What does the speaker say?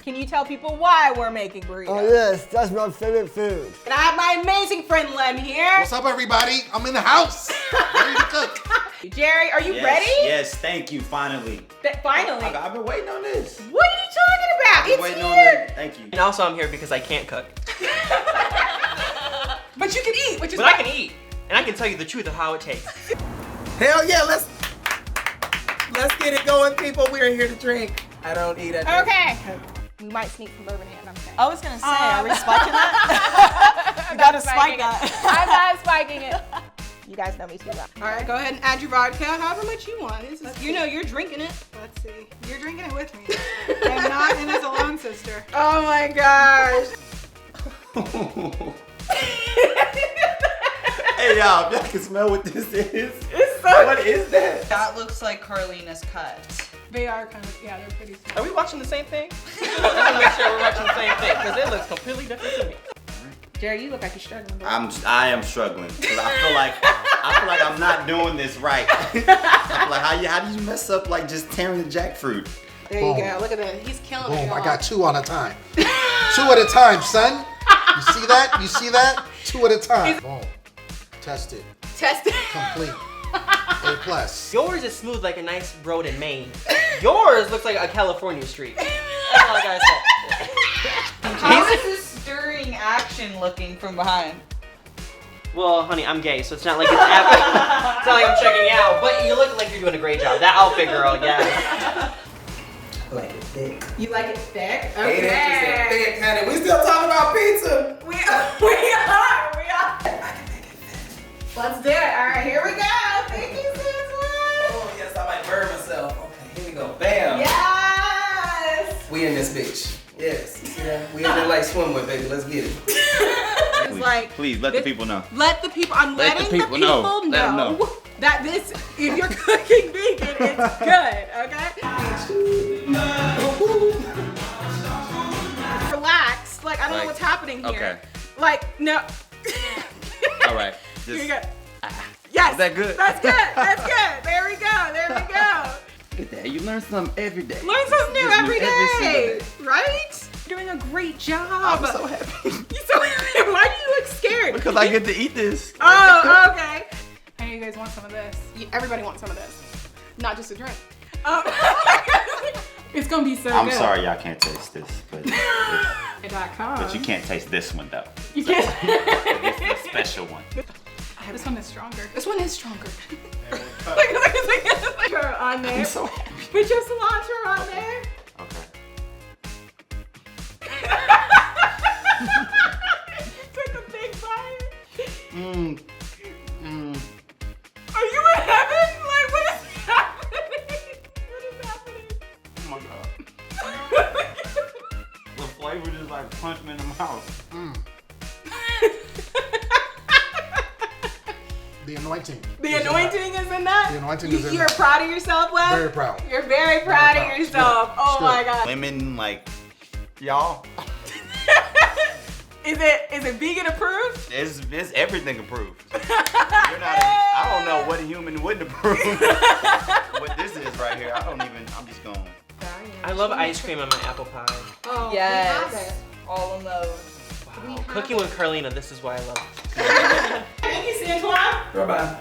Can you tell people why we're making burritos? Oh yes, that's my favorite food. And I have my amazing friend Lem here. What's up, everybody? I'm in the house, ready to cook. Jerry, are you ready? Yes, thank you, finally. Finally? I've been waiting on this. What are you talking about? It's Waiting here. on this. Thank you. And also I'm here because I can't cook. But you can eat, which is But I can eat. And I can tell you the truth of how it tastes. Hell yeah, let's get it going, people. We are here to drink. I don't eat it. Okay. We might sneak some bourbon in, I'm saying. I was gonna say, are we spiking that? You gotta spike that. I'm not spiking it. You guys know me too well. All right, go ahead and add your vodka, however much you want. You know you're drinking it. Let's see. You're drinking it with me. I'm not in as a lone sister. Oh my gosh. Hey y'all, y'all can smell what this is. It's so What is that? That looks like Carlina's cut. They are kind of, yeah, they're pretty small. Are we watching the same thing? I want to make sure we're watching the same thing because it looks completely different to me. Jerry, you look like you're struggling. Bro. I am struggling because I feel like I'm not doing this right. I feel like how do you mess up like just tearing the jackfruit? There you go. Look at that. He's killing it. Boom, I y'all. got 2 at a time. 2 at a time, son. You see that? You see that? 2 at a time. Boom. Test it. Test it. Complete. A+. Yours is smooth like a nice road in Maine. Yours looks like a California street. That's all I gotta say. How is this stirring action looking from behind? Well, honey, I'm gay, so it's not like it's it's not like I'm checking out, but you look like you're doing a great job. That outfit, girl, yeah. I like it thick. You like it thick? 8 inches and thick, honey. We still talking about pizza. We are. Let's do it. All right, here we go. Thank you, Sizzler. Oh, yes, I might burn myself. Okay, here we go. Bam. Yes. We in this bitch. Yes. Yeah, we in there like swimwear, baby. Let's get it. It's like, Please let the people know. let the people. I'm Let the letting people know. Let them know. that this, if you're cooking vegan, it's good. Okay. Relax. Like I don't know what's happening here. Okay. Like no. All right. Here you go. Yes. Is that good? That's good. That's good. There we go. There we go. Look at that. You learn something every day. Learn something new Just every single day. day. Right? You're doing a great job. I'm so happy. You so happy. Why do you look scared? Because I get to eat this. Oh, okay. I know you guys want some of this. Everybody wants some of this. Not just a drink. It's gonna be so I'm good. sorry y'all can't taste this, but you can't taste this one though. You can't. It's the special one. This one is stronger. This one is stronger. Look on there. I'm so happy. Put your cilantro on there. Okay. Took a big bite. Mmm. Are you in heaven? Like, what is happening? What is happening? Oh my god. The flavor just like punched me in the mouth. The anointing. The anointing is in that? The anointing is in You're that. proud of yourself, Wes? Very proud. You're very proud Very of proud. yourself. It's Oh good. my god. Women like y'all. Is it vegan approved? It's everything approved. You're not. I don't know what a human wouldn't approve. What this is right here, I'm just going. I love ice cream on my apple pie. Oh, Yes. we have it. All of those. Wow. Cooking with Carlina, this is why I love it. Thank you, Santoine. Bye-bye.